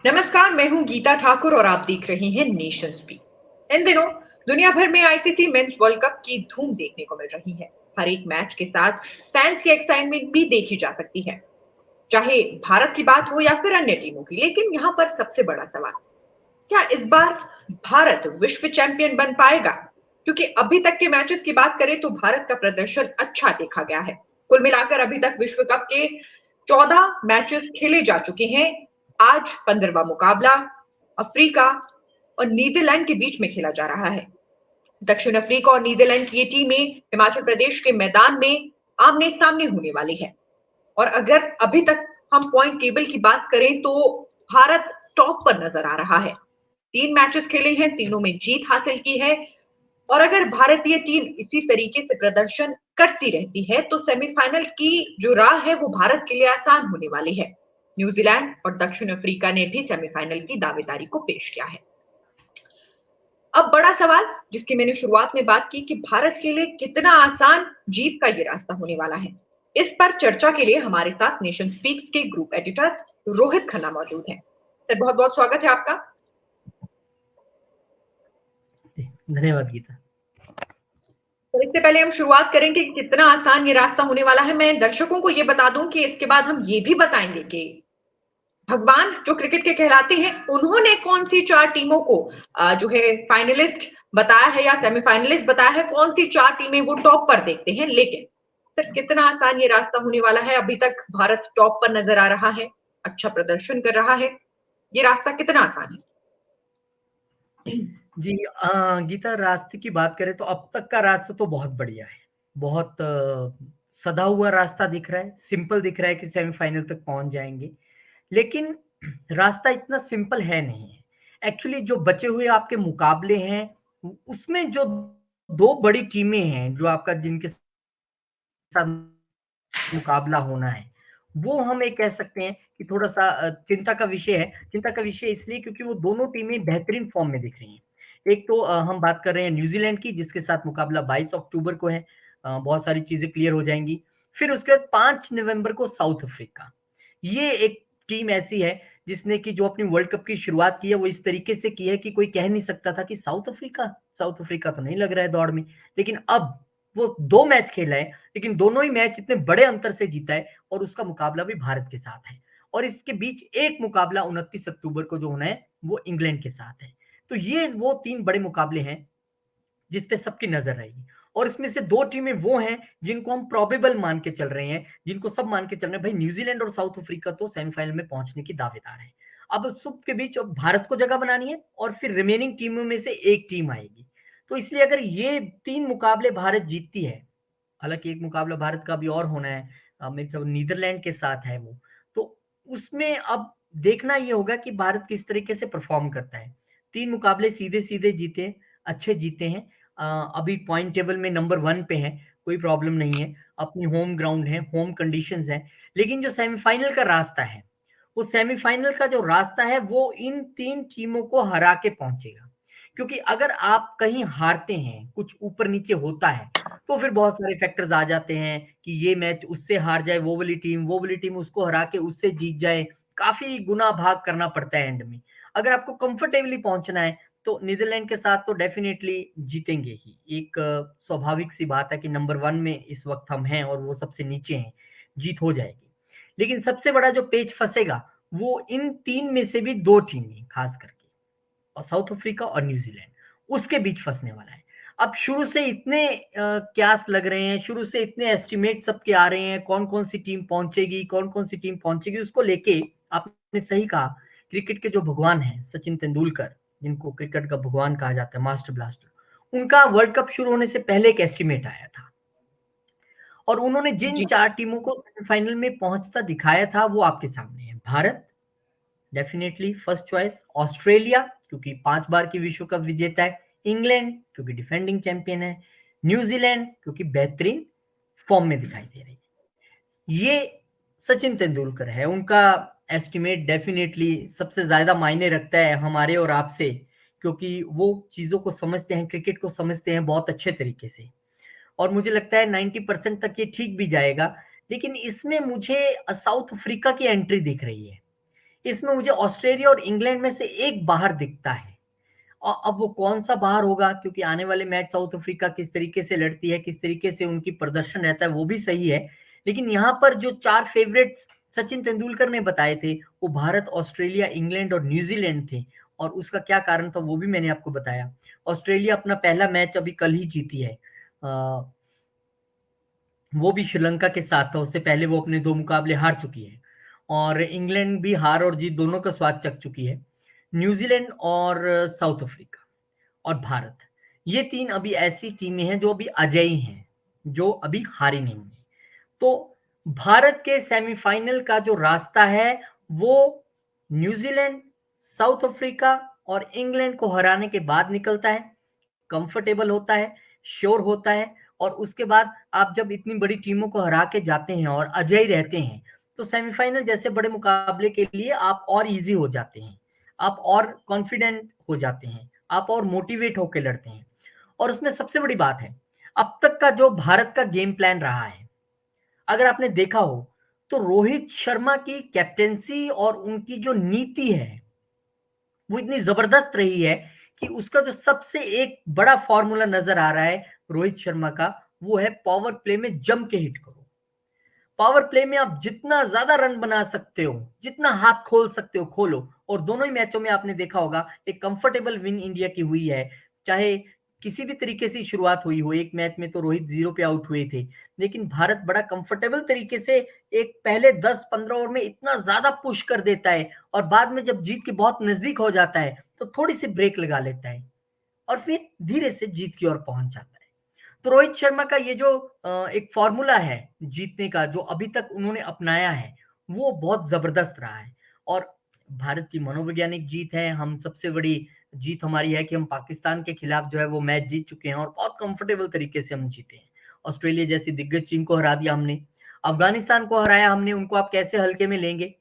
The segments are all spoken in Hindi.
नमस्कार, मैं हूं गीता ठाकुर और आप देख रहे हैं नेशन स्पीक। इन दिनों दुनिया भर में आईसीसी मेंस वर्ल्ड कप की धूम देखने को मिल रही है। हर एक मैच के साथ फैंस की एक्साइटमेंट भी देखी जा सकती है, चाहे भारत की बात हो या फिर अन्य टीमों की। लेकिन यहाँ पर सबसे बड़ा सवाल, क्या इस बार भारत विश्व चैंपियन बन पाएगा? क्योंकि अभी तक के मैचेस की बात करें तो भारत का प्रदर्शन अच्छा देखा गया है। कुल मिलाकर अभी तक विश्व कप के 14 मैचेस खेले जा चुके हैं। आज 15वां मुकाबला अफ्रीका और नीदरलैंड के बीच में खेला जा रहा है। दक्षिण अफ्रीका और नीदरलैंड की ये टीमें हिमाचल प्रदेश के मैदान में आमने सामने होने वाली है। और अगर अभी तक हम पॉइंट टेबल की बात करें तो भारत टॉप पर नजर आ रहा है। 3 मैचेस खेले हैं, तीनों में जीत हासिल की है। और अगर भारतीय टीम इसी तरीके से प्रदर्शन करती रहती है तो सेमीफाइनल की जो राह है वो भारत के लिए आसान होने वाली है। न्यूजीलैंड और दक्षिण अफ्रीका ने भी सेमीफाइनल की दावेदारी को पेश किया है। अब बड़ा सवाल, जिसकी मैंने शुरुआत में बात की कि भारत के लिए कितना आसान जीत का ये रास्ता होने वाला है। इस पर चर्चा के लिए हमारे साथ नेशन स्पीक्स के ग्रुप एडिटर रोहित खन्ना मौजूद हैं। सर, बहुत बहुत स्वागत है आपका। धन्यवाद गीता। तो इससे पहले हम शुरुआत करेंगे कि कितना आसान ये रास्ता होने वाला है, मैं दर्शकों को ये बता दूं कि इसके बाद हम ये भी बताएंगे कि भगवान जो क्रिकेट के कहलाते हैं उन्होंने कौन सी 4 टीमों को जो है फाइनलिस्ट बताया है या सेमीफाइनलिस्ट बताया है, कौन सी 4 टीमें वो टॉप पर देखते हैं। लेकिन सर, कितना आसान ये रास्ता होने वाला है? अभी तक भारत टॉप पर नजर आ रहा है, अच्छा प्रदर्शन कर रहा है। ये रास्ता कितना आसान है? जी गीता, रास्ते की बात करें तो अब तक का रास्ता तो बहुत बढ़िया है। बहुत सदा हुआ रास्ता दिख रहा है, सिंपल दिख रहा है कि सेमीफाइनल तक पहुंच जाएंगे। लेकिन रास्ता इतना सिंपल है नहीं है। एक्चुअली जो बचे हुए आपके मुकाबले हैं उसमें जो दो बड़ी टीमें हैं जो आपका जिनके साथ मुकाबला होना है, वो हम ये कह सकते हैं कि थोड़ा सा चिंता का विषय है। चिंता का विषय इसलिए क्योंकि वो दोनों टीमें बेहतरीन फॉर्म में दिख रही हैं। एक तो हम बात कर रहे हैं न्यूजीलैंड की, जिसके साथ मुकाबला 22 अक्टूबर को है। बहुत सारी चीजें क्लियर हो जाएंगी। फिर उसके बाद 5 नवंबर को साउथ अफ्रीका। ये एक टीम ऐसी है जिसने कि जो अपनी वर्ल्ड कप की शुरुआत की है वो इस तरीके से की है कि कोई कह नहीं सकता था कि साउथ अफ्रीका तो नहीं लग रहा है दौड़ में। लेकिन अब वो 2 मैच खेला है, लेकिन दोनों ही मैच इतने बड़े अंतर से जीता है और उसका मुकाबला भी भारत के साथ है। और इसके बीच एक मुकाबला 29 अक्टूबर को जो होना है वो इंग्लैंड के साथ है। तो ये वो 3 बड़े मुकाबले हैं जिसपे सबकी नजर रहेगी। और इसमें से 2 टीमें वो हैं जिनको हम प्रोबेबल मान के चल रहे हैं, जिनको सब मान के चल रहे हैं भाई न्यूजीलैंड और साउथ अफ्रीका तो सेमीफाइनल में पहुंचने की दावेदार है। अब सबके बीच अब भारत को जगह बनानी है और फिर रिमेनिंग टीमों में से एक टीम आएगी। तो इसलिए अगर ये 3 मुकाबले भारत जीतती है, हालांकि एक मुकाबला भारत का भी और होना है, मतलब नीदरलैंड के साथ है वो, तो उसमें अब देखना ये होगा कि भारत किस तरीके से परफॉर्म करता है। 3 मुकाबले सीधे सीधे जीते, अच्छे जीते हैं। अभी पॉइंट टेबल में नंबर 1 पे है, कोई प्रॉब्लम नहीं है। अपनी होम ग्राउंड है, होम कंडीशंस है। लेकिन जो सेमीफाइनल का रास्ता है, वो सेमीफाइनल का जो रास्ता है वो इन 3 टीमों को हरा के पहुंचेगा। क्योंकि अगर आप कहीं हारते हैं, कुछ ऊपर नीचे होता है, तो फिर बहुत सारे फैक्टर्स आ जाते हैं कि ये मैच उससे हार जाए वो वाली टीम उसको हरा के उससे जीत जाए। काफी गुना भाग करना पड़ता है एंड में। अगर आपको कंफर्टेबली पहुंचना है तो नीदरलैंड के साथ तो डेफिनेटली जीतेंगे ही। एक स्वाभाविक सी बात है कि नंबर 1 में इस वक्त हम हैं और वो सबसे नीचे हैं, जीत हो जाएगी। लेकिन सबसे बड़ा जो पेच फंसेगा वो इन 3 में से भी 2 टीमें खास करके, और साउथ अफ्रीका और न्यूजीलैंड, उसके बीच फंसने वाला है। अब शुरू से इतने क्यास लग रहे हैं, शुरू से इतने एस्टिमेट सबके आ रहे हैं, कौन कौन सी टीम पहुंचेगी, कौन कौन सी टीम पहुंचेगी, उसको लेके आपने सही कहा। क्रिकेट के जो भगवान हैं सचिन तेंदुलकर, जिनको क्रिकेट का भगवान कहा जाता है, मास्टर ब्लास्टर, उनका वर्ल्ड कप शुरू होने से पहले एक एस्टिमेट आया था और उन्होंने जिन जी। 4 टीमों को सेमीफाइनल में पहुंचता दिखाया था वो आपके सामने है। Bharat definitely first choice, Australia क्योंकि 5 बार की विश्व कप विजेता है, इंग्लैंड क्योंकि डिफेंडिंग चैंपियन है, न्यूजीलैंड क्योंकि बेहतरीन फॉर्म में दिखाई दे रही है। ये सचिन तेंदुलकर है, उनका एस्टिमेट डेफिनेटली सबसे ज्यादा मायने रखता है हमारे और आपसे, क्योंकि वो चीजों को समझते हैं, क्रिकेट को समझते हैं बहुत अच्छे तरीके से। और मुझे लगता है 90% तक ये ठीक भी जाएगा। लेकिन इसमें मुझे साउथ अफ्रीका की एंट्री दिख रही है। इसमें मुझे ऑस्ट्रेलिया और इंग्लैंड में से एक बाहर दिखता है। अब वो कौन सा बाहर होगा, क्योंकि आने वाले मैच साउथ अफ्रीका किस तरीके से लड़ती है, किस तरीके से उनकी प्रदर्शन रहता है, वो भी सही है। लेकिन यहाँ पर जो 4 फेवरेट्स सचिन तेंदुलकर ने बताए थे, वो भारत, ऑस्ट्रेलिया, इंग्लैंड और न्यूजीलैंड थे। और उसका क्या कारण था वो भी मैंने आपको बताया। ऑस्ट्रेलिया अपना पहला मैच अभी कल ही जीती है, वो भी श्रीलंका के साथ था। उससे पहले वो अपने 2 मुकाबले हार चुकी है। और इंग्लैंड भी हार और जीत दोनों का स्वाद चख चुकी है। न्यूजीलैंड और साउथ अफ्रीका और भारत, ये 3 अभी ऐसी टीमें हैं जो अभी अजेय हैं, जो अभी हारी नहीं है। तो भारत के सेमीफाइनल का जो रास्ता है वो न्यूजीलैंड, साउथ अफ्रीका और इंग्लैंड को हराने के बाद निकलता है। कंफर्टेबल होता है, श्योर होता है। और उसके बाद आप जब इतनी बड़ी टीमों को हरा के जाते हैं और अजेय रहते हैं, तो सेमीफाइनल जैसे बड़े मुकाबले के लिए आप और इजी हो जाते हैं, आप और कॉन्फिडेंट हो जाते हैं, आप और मोटिवेट होकर लड़ते हैं। और उसमें सबसे बड़ी बात है, अब तक का जो भारत का गेम प्लान रहा है, अगर आपने देखा हो तो रोहित शर्मा की कैप्टेंसी और उनकी जो नीति है वो इतनी जबरदस्त रही है कि उसका जो सबसे एक बड़ा फॉर्मूला नजर आ रहा है रोहित शर्मा का, वो है पावर प्ले में जम के हिट करो। पावर प्ले में आप जितना ज्यादा रन बना सकते हो, जितना हाथ खोल सकते हो खोलो। और दोनों ही मैचों में आपने देखा होगा एक कंफर्टेबल विन इंडिया की हुई है। चाहे किसी भी तरीके से शुरुआत हुई हो, एक मैच में तो रोहित 0 पे आउट हुए थे, लेकिन भारत बड़ा कंफर्टेबल तरीके से एक पहले 10-15 ओवर में इतना ज्यादा पुश कर देता है और बाद में जब जीत के बहुत नजदीक हो जाता है तो थोड़ी सी ब्रेक लगा लेता है और फिर धीरे से जीत की ओर पहुंच जाता है। तो रोहित शर्मा का ये जो एक फॉर्मूला है जीतने का, जो अभी तक उन्होंने अपनाया है, वो बहुत जबरदस्त रहा है। और भारत की मनोवैज्ञानिक जीत है। हम सबसे बड़ी जीत हमारी है कि हम पाकिस्तान के खिलाफ जो है वो मैच जीत चुके हैं और बहुत कंफर्टेबल तरीके से हम जीते हैं। ऑस्ट्रेलिया जैसी दिग्गज टीम को हरा दिया हमने, अफगानिस्तान को हराया हमने, उनको आप कैसे हल्के में लेंगे।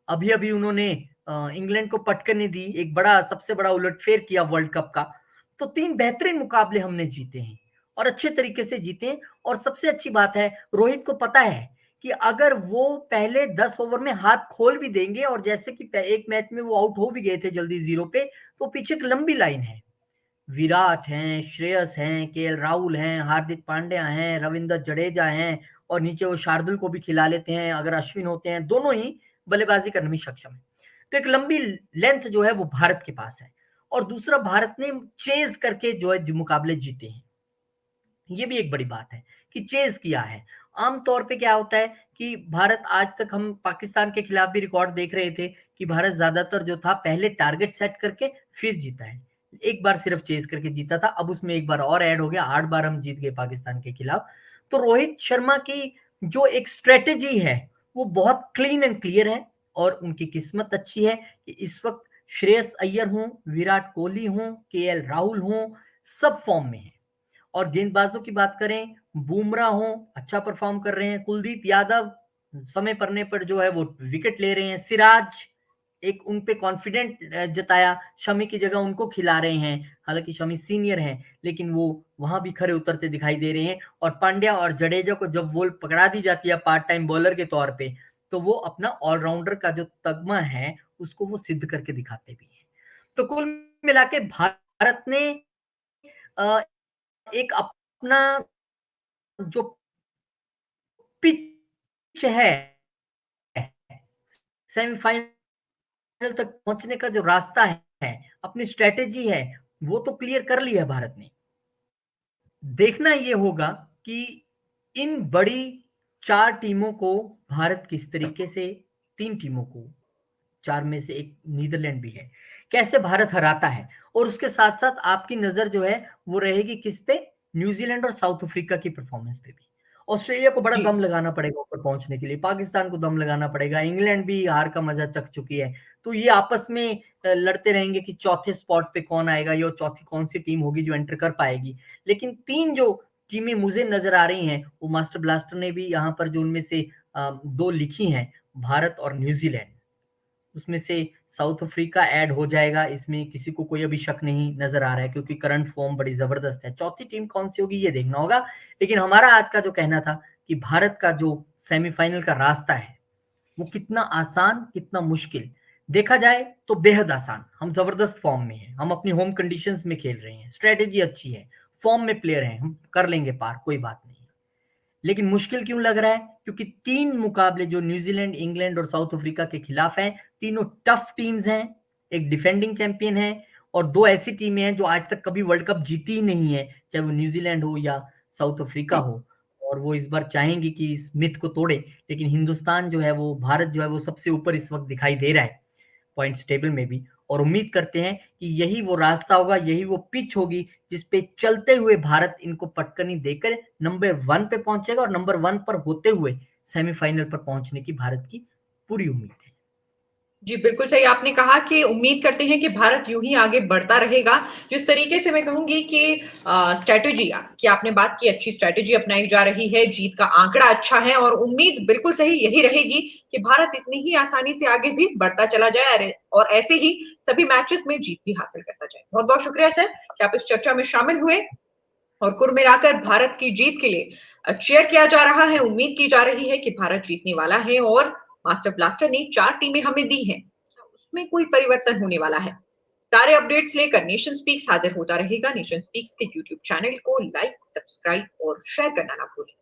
अभी अभी उन्होंने इंग्लैंड को पटकने दी, एक बड़ा सबसे बड़ा उलटफेर किया वर्ल्ड कप का। तो 3 बेहतरीन मुकाबले हमने जीते हैं और अच्छे तरीके से जीते हैं। और सबसे अच्छी बात है, रोहित को पता है कि अगर वो पहले 10 ओवर में हाथ खोल भी देंगे और जैसे कि एक मैच में वो आउट हो भी गए थे जल्दी 0 पे, तो पीछे एक लंबी लाइन है। विराट हैं, श्रेयस हैं, केएल राहुल हैं, हार्दिक पांड्या हैं, रविंद्र जडेजा हैं और नीचे वो शार्दुल को भी खिला लेते हैं अगर अश्विन होते हैं, दोनों ही बल्लेबाजी करने में सक्षम है। तो एक लंबी लेंथ जो है वो भारत के पास है। और दूसरा, भारत ने चेज करके जो है मुकाबले जीते हैं। ये भी एक बड़ी बात है कि चेज किया है। आमतौर पे क्या होता है कि भारत, आज तक हम पाकिस्तान के खिलाफ भी रिकॉर्ड देख रहे थे कि भारत ज्यादातर जो था पहले टारगेट सेट करके फिर जीता है। एक बार सिर्फ चेज करके जीता था, अब उसमें एक बार और ऐड हो गया, 8 बार हम जीत गए पाकिस्तान के खिलाफ। तो रोहित शर्मा की जो एक स्ट्रेटेजी है वो बहुत क्लीन एंड क्लियर है। और उनकी किस्मत अच्छी है कि इस वक्त श्रेयस अय्यर हों, विराट कोहली हों, केएल राहुल हों, सब फॉर्म में है। और गेंदबाजों की बात करें, बुमराह हो, अच्छा परफॉर्म कर रहे हैं, कुलदीप यादव समय पड़ने पर जो है वो विकेट ले रहे हैं, सिराज एक उन पे कॉन्फिडेंट जताया, शमी की जगह उनको खिला रहे हैं। हालांकि शमी सीनियर हैं लेकिन वो वहां भी खरे उतरते दिखाई दे रहे हैं। और पांड्या और जडेजा को जब बॉल पकड़ा दी जाती है पार्ट टाइम बॉलर के तौर पे, तो वो अपना ऑलराउंडर का जो तगमा है उसको वो सिद्ध करके दिखाते भी हैं। तो कुल मिला के भारत ने अ, एक अपना जो पिच है, सेमीफाइनल तक पहुंचने का जो रास्ता है, अपनी स्ट्रेटेजी है, वो तो क्लियर कर लिया भारत ने। देखना ये होगा कि इन बड़ी 4 टीमों को भारत किस तरीके से, 3 टीमों को, 4 में से एक नीदरलैंड भी है, कैसे भारत हराता है। और उसके साथ-साथ आपकी नज़र जो है वो रहेगी किस पे? न्यूजीलैंड और साउथ अफ्रीका की परफॉर्मेंस पे भी। ऑस्ट्रेलिया को बड़ा जी। दम लगाना पड़ेगा ऊपर पहुँचने के लिए, पाकिस्तान को दम लगाना पड़ेगा, इंग्लैंड भी हार का मज़ा चख चुकी है। तो ये आपस में लड़ते रहेंगे कि चौथे स्पॉट पे कौन आएगा या चौथी कौन-सी टीम होगी जो एंटर कर पाएगी। लेकिन 3 जो टीमें मुझे नज़र आ रही हैं, वो मास्टर ब्लास्टर ने भी यहाँ पर जो उनमें से 2 लिखी हैं, भारत और न्यूजीलैंड। उसमें से साउथ अफ्रीका ऐड हो जाएगा, इसमें किसी को कोई अभी शक नहीं नज़र आ रहा है क्योंकि करंट फॉर्म बड़ी ज़बरदस्त है। चौथी टीम कौन-सी होगी ये देखना होगा। लेकिन हमारा आज का जो कहना था कि भारत का जो सेमीफाइनल का रास्ता है, वो कितना आसान, कितना मुश्किल, देखा जाए तो बेहद आसान, हम जबरदस्त फॉर्म में हैं, हम अपनी होम कंडीशंस में खेल रहे हैं, स्ट्रेटेजी अच्छी है, फॉर्म में प्लेयर हैं, हम कर लेंगे पार, कोई बात नहीं। लेकिन मुश्किल क्यों लग रहा है? क्योंकि 3 मुकाबले जो न्यूजीलैंड, इंग्लैंड और साउथ अफ्रीका के खिलाफ हैं, तीनों टफ टीम्स हैं, एक डिफेंडिंग चैंपियन है और 2 ऐसी टीमें हैं जो आज तक कभी वर्ल्ड कप जीती ही नहीं है, चाहे वो न्यूजीलैंड हो या साउथ अफ्रीका हो। और वो इस बार चाहेंगे कि इस मिथ को तोड़े, लेकिन हिंदुस्तान जो है वो, भारत जो है वो सबसे ऊपर इस वक्त दिखाई दे रहा है पॉइंट्स टेबल में भी, और उम्मीद करते हैं कि यही वो रास्ता होगा, यही वो पिच होगी जिस पे चलते हुए भारत इनको पटकनी देकर नंबर 1 पे पहुंचेगा और नंबर 1 पर होते हुए सेमीफाइनल पर पहुंचने की भारत की पूरी उम्मीद है। जी, बिल्कुल सही आपने कहा कि उम्मीद करते हैं कि भारत यूँ ही आगे बढ़ता रहेगा। जिस तरीके से मैं कहूँगी कि स्ट्रैटेजी की आपने बात की, अच्छी स्ट्रैटेजी अपनाई जा रही है, जीत का आंकड़ा अच्छा है और उम्मीद बिल्कुल सही यही रहेगी कि भारत इतनी ही आसानी से आगे भी बढ़ता चला जाए और ऐसे ही सभी मैचेस में जीत भी हासिल करता जाए। बहुत-बहुत शुक्रिया सर कि आप इस चर्चा में शामिल हुए और कुल मिलाकर भारत की जीत के लिए चीयर किया जा रहा है, उम्मीद की जा रही है कि भारत जीतने वाला है और मास्टर ब्लास्टर ने 4 टीमें हमें दी हैं, उसमें कोई परिवर्तन होने वाला है। सारे अपडेट्स लेकर नेशन स्पीक्स हाजिर होता रहेगा। नेशन स्पीक्स के यूट्यूब चैनल को लाइक, सब्सक्राइब और शेयर करना ना भूलें।